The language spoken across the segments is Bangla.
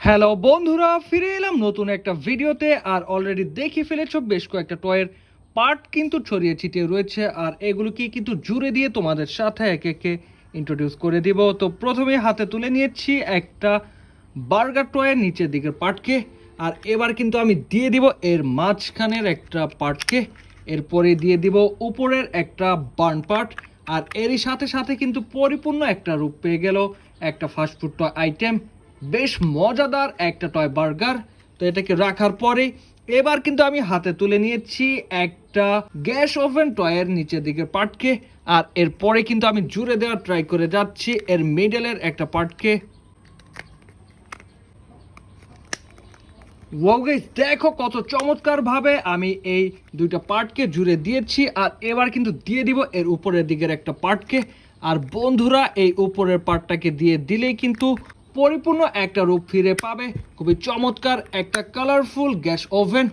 হ্যালো বন্ধুরা, ফিরে এলাম নতুন একটা ভিডিওতে। আর অলরেডি দেখে ফেলেছো বেশ কয়েকটা টয়ের পার্ট কিন্তু ছড়িয়ে ছিটিয়ে রয়েছে, আর এগুলোকে কিন্তু জুড়ে দিয়ে তোমাদের সাথে একে একে ইন্ট্রোডিউস করে দিব। তো প্রথমে হাতে তুলে নিয়েছি একটা বার্গার টয়ের নিচের দিকের পার্টকে, আর এবার কিন্তু আমি দিয়ে দিব এর মাঝখানের একটা পার্টকে, এরপরে দিয়ে দিব উপরের একটা বার্ন পার্ট। আর এরই সাথে সাথে কিন্তু পরিপূর্ণ একটা রূপ পেয়ে গেল একটা ফাস্টফুড টয় আইটেম, বেশ মজাদার একটা টয় বার্গার। তো এটাকে রাখার পরে এবার কিন্তু আমি হাতে তুলে নিয়েছি একটা গ্যাস ওভেন টয়ের নিচের দিকের পার্টকে, আর এরপরে কিন্তু আমি জুড়ে দেওয়ার ট্রাই করে যাচ্ছি এর মিডলের একটা পার্টকে। ওয়াও গাইস, দেখো কত চমৎকার ভাবে আমি এই দুইটা পার্টকে জুড়ে দিয়েছি। আর এবার কিন্তু দিয়ে দিব এর উপরের দিকের একটা পার্টকে। আর বন্ধুরা, এই উপরের পার্টটাকে দিয়ে দিলেই কিন্তু পরিপূর্ণ একটা রূপ ফিরে পাবে খুবই চমৎকার একটা কালারফুল গ্যাস ওভেন।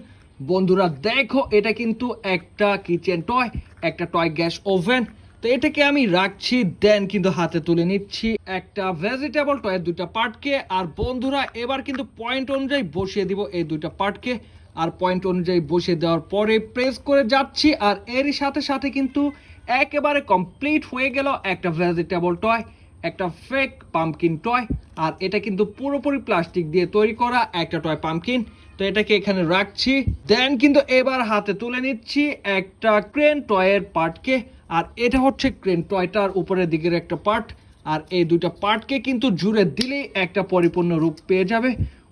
বন্ধুরা দেখো, এটা কিন্তু একটা কিচেন টয়, একটা টয় গ্যাস ওভেন। তো এটাকে আমি রাখছি, দেন কিন্তু হাতে তুলে নিচ্ছি একটা ভেজিটেবল টয়ের দুইটা পার্টকে। আর বন্ধুরা, এবার কিন্তু পয়েন্ট অনুযায়ী বসিয়ে দিব এই দুইটা পার্টকে। আর পয়েন্ট অনুযায়ী বসিয়ে দেওয়ার পরে প্রেস করে যাচ্ছি, আর এরই সাথে সাথে কিন্তু একেবারে কমপ্লিট হয়ে গেল একটা ভেজিটেবল টয়, একটা ফেক পাম্পকিন টয়। আর এটা কিন্তু পুরোপুরি প্লাস্টিক দিয়ে তৈরি করা একটা টয় পাম্পকিন। তো এটাকে এখানে রাখছি, দেন কিন্তু এবার হাতে তুলে নিচ্ছি একটা ক্রেন টয়ের পার্টকে। আর এটা হচ্ছে ক্রেন টয়টার উপরের দিকের একটা পার্ট। আর এই দুইটা পার্টকে কিন্তু জুড়ে দিলেই একটা পরিপূর্ণ রূপ পেয়ে যাবে।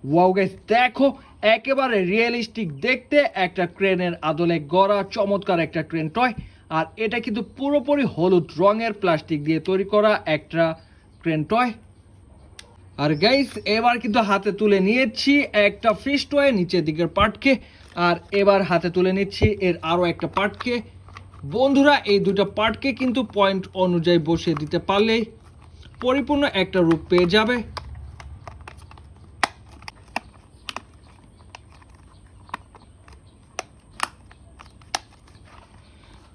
ওয়াও গাইস, দেখো একেবারে রিয়েলিস্টিক দেখতে একটা ক্রেনের আদলে গড়া চমৎকার একটা ক্রেন টয়। আর এটা কিন্তু পুরোপুরি হলুদ রঙের প্লাস্টিক দিয়ে তৈরি করা একটা ক্রেন টয়। আর গাইস, এবার কিন্তু হাতে তুলে নিয়েছি একটা ফিশ টয় নিচের দিকের পার্টকে। আর এবার হাতে তুলে নিচ্ছি এর আরও একটা পার্টকে। বন্ধুরা, এই দুটো পার্টকে কিন্তু পয়েন্ট অনুযায়ী বসিয়ে দিতে পারলেই পরিপূর্ণ একটা রূপ পেয়ে যাবে।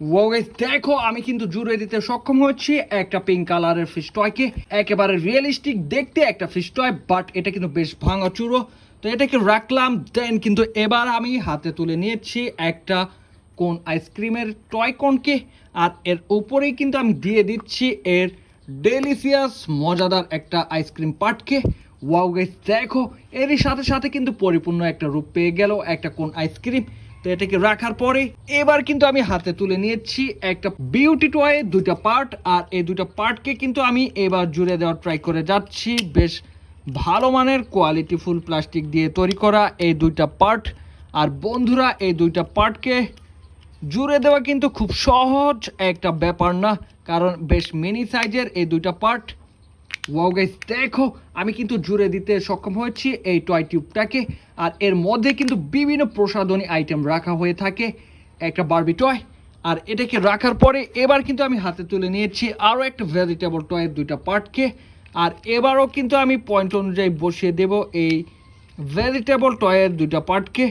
ওয়াও গাইস, দেখো আমি কিন্তু জুড়ে দিতে সক্ষম হচ্ছি একটা পিঙ্ক কালারের ফিশ টয়কে। একেবারে রিয়েলিস্টিক দেখতে একটা ফিশ টয়, বাট এটা কিন্তু বেশ ভাঙাচুরো। তো এটাকে রাখলাম, দেন কিন্তু এবার আমি হাতে তুলে নিয়েছি একটা কোন আইসক্রিমের টয় কোনকে। আর এর উপরেই কিন্তু আমি দিয়ে দিচ্ছি এর ডেলিসিয়াস মজাদার একটা আইসক্রিম পার্টকে। ওয়াও গাইস, দেখো এরই সাথে সাথে কিন্তু পরিপূর্ণ একটা রূপ পেয়ে গেল একটা কোন আইসক্রিম। তো এটাকে রাখার পরে এবার কিন্তু আমি হাতে তুলে নিয়েছি একটা বিউটি টয় দুইটা পার্ট। আর এই দুইটা পার্টকে কিন্তু আমি এবার জুড়ে দেওয়ার ট্রাই করে যাচ্ছি বেশ ভালো মানের কোয়ালিটিফুল প্লাস্টিক দিয়ে তৈরি করা এই দুইটা পার্ট। আর বন্ধুরা, এই দুইটা পার্টকে জুড়ে দেওয়া কিন্তু খুব সহজ একটা ব্যাপার না, কারণ বেশ মিনি সাইজের এই দুইটা পার্ট। ওয়াও গাইস, দেখো আমি কিন্তু জুড়ে দিতে সক্ষম হয়েছি এই টয় টিউবটাকে। আর এর মধ্যে কিন্তু বিভিন্ন প্রসাধনী আইটেম রাখা হয়ে থাকে একটা বারবি টয়। আর এটাকে রাখার পরে এবার কিন্তু আমি হাতে তুলে নিয়েছি আরও একটা ভেজিটেবল টয়ের দুইটা পার্টকে। আর এবারও কিন্তু আমি পয়েন্ট অনুযায়ী বসিয়ে দেব এই ভেজিটেবল টয়ের দুইটা পার্টকে।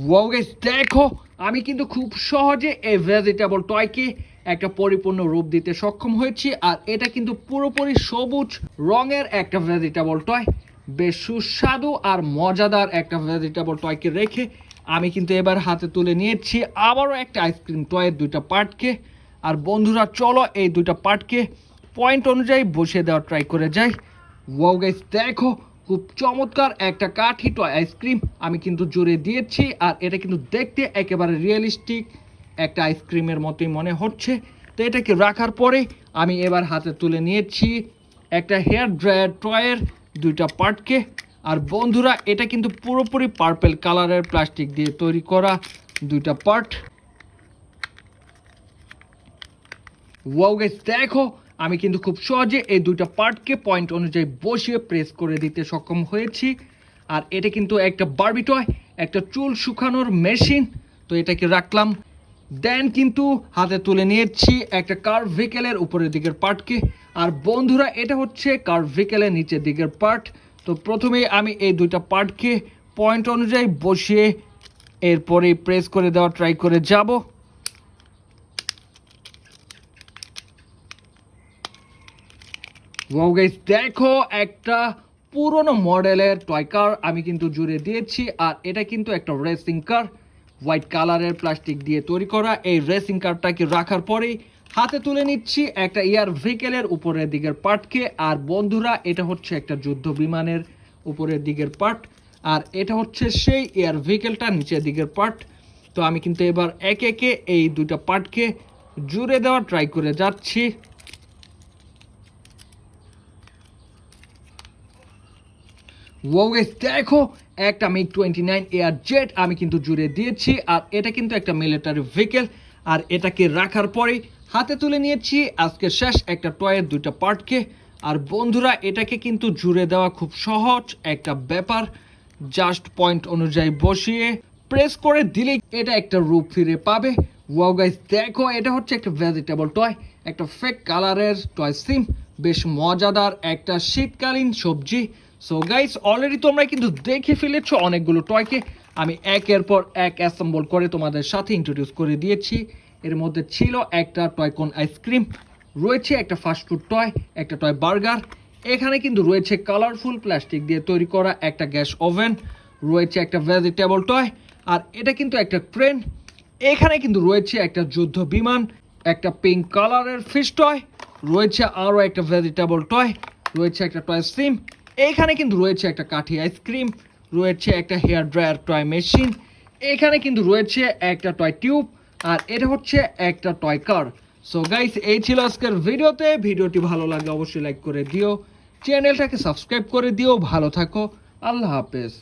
ওয়াও গাইস, দেখো আমি কিন্তু খুব সহজে এই ভেজিটেবল টয়কে একটা পরিপূর্ণ রূপ দিতে সক্ষম হয়েছি। আর এটা কিন্তু পুরোপুরি সবুজ রঙের একটা ভেজিটেবল টয়, বেশ সুস্বাদু আর মজাদার একটা ভেজিটেবল টয়কে রেখে আমি কিন্তু এবার হাতে তুলে নিয়েছি আবারও একটা আইসক্রিম টয়ের দুইটা পার্টকে। আর বন্ধুরা, চলো এই দুইটা পার্টকে পয়েন্ট অনুযায়ী বসিয়ে দেওয়ার ট্রাই করে যাই। ওয়াও গাইস, দেখো খুব চমৎকার একটা কাঠি টয় আইসক্রিম আমি কিন্তু জুড়ে দিয়েছি। আর এটা কিন্তু দেখতে একেবারে রিয়েলিস্টিক একটা আইসক্রিমের মতোই মনে হচ্ছে। তো এটাকে রাখার পরে আমি এবার হাতে তুলে নিয়েছি একটা হেয়ার ড্রায়ার টয়ের দুইটা পার্টকে। আর বন্ধুরা, এটা কিন্তু পুরোপুরি পার্পেল কালারের প্লাস্টিক দিয়ে তৈরি করা দুইটা পার্ট। ওয়াও গাইস, দেখো আমি কিন্তু খুব সহজে এই দুইটা পার্টকে পয়েন্ট অনুযায়ী বসিয়ে প্রেস করে দিতে সক্ষম হয়েছি। আর এটা কিন্তু একটা বারবি টয়, একটা চুল শুকানোর মেশিন। তো এটাকে রাখলাম, দেন কিন্তু হাতে তুলে নিয়েছি একটা কার ভেহিকেলের উপরের দিকের পার্টকে। আর বন্ধুরা, এটা হচ্ছে কার ভেহিকেলের নিচের দিকের পার্ট। তো প্রথমে আমি এই দুইটা পার্টকে পয়েন্ট অনুযায়ী বসিয়ে এরপরে প্রেস করে দেওয়া ট্রাই করে যাব। ওয়াও গাইস, দেখো একটা পুরনো মডেলের টয় কার আমি কিন্তু জুড়ে দিয়েছি। আর এটা কিন্তু একটা রেসিং কার, হোয়াইট কালারের প্লাস্টিক দিয়ে তৈরি করা। এই রেসিং কারটাকে রাখার পরেই হাতে তুলে নিচ্ছি একটা এয়ার ভেহিকেলের উপরের দিকের পার্টকে। আর বন্ধুরা, এটা হচ্ছে একটা যুদ্ধ বিমানের উপরের দিকের পার্ট, আর এটা হচ্ছে সেই এয়ার ভেহিকেলটা নিচের দিকের পার্ট। তো আমি কিন্তু এবার একে একে এই দুইটা পার্টকে জুড়ে দেওয়ার ট্রাই করে যাচ্ছি। ওয়াও গাইস, দেখো একটা MiG-29 এয়ার জেট আমি কিন্তু জুড়ে দিয়েছি। আর এটা কিন্তু একটা মিলিটারি ভেহিকেল। আর এটাকে রাখার পরেই হাতে তুলে নিয়েছি আজকে শেষ একটা টয়ের দুইটা পার্টকে। আর বন্ধুরা, এটাকে কিন্তু জুড়ে দেওয়া খুব সহজ একটা ব্যাপার। জাস্ট পয়েন্ট অনুযায়ী বসিয়ে প্রেস করে দিলেই এটা একটা রূপ ফিরে পাবে। ওয়াও গাইস, দেখো এটা হচ্ছে একটা ভেজিটেবল টয়, একটা ফেক কালারের টয় সিম। বেশ মজাদার একটা শীতকালীন সবজি। সো গাইস, অলরেডি তোমরা কিন্তু দেখে ফেলেছো অনেকগুলো টয়কে আমি একের পর এক অ্যাসেম্বল করে তোমাদের সাথে ইন্ট্রোডিউস করে দিয়েছি। এর মধ্যে ছিল একটা টয় কোন আইসক্রিম, রয়েছে একটা ফাস্টফুড টয়, একটা টয় বার্গার। এখানে কিন্তু রয়েছে কালারফুল প্লাস্টিক দিয়ে তৈরি করা একটা গ্যাস ওভেন, রয়েছে একটা ভেজিটেবল টয়, আর এটা কিন্তু একটা ট্রেন। এখানে কিন্তু রয়েছে একটা যুদ্ধ বিমান, একটা পিঙ্ক কালারের ফিশ টয়, রয়েছে আরও একটা ভেজিটেবল টয়, রয়েছে একটা টয় সিম। এখানে কিন্তু রয়েছে একটা কাঠি আইসক্রিম, রয়েছে একটা হেয়ার ড্রায়ার টয় মেশিন, এখানে কিন্তু রয়েছে একটা টয় টিউব, আর এটা হচ্ছে একটা টয় কার। সো গাইস, এই ছিল আজকের ভিডিওতে। ভিডিওটি ভালো লাগলে অবশ্যই লাইক করে দিও, চ্যানেলটাকে সাবস্ক্রাইব করে দিও। ভালো থাকো, আল্লাহ হাফেজ।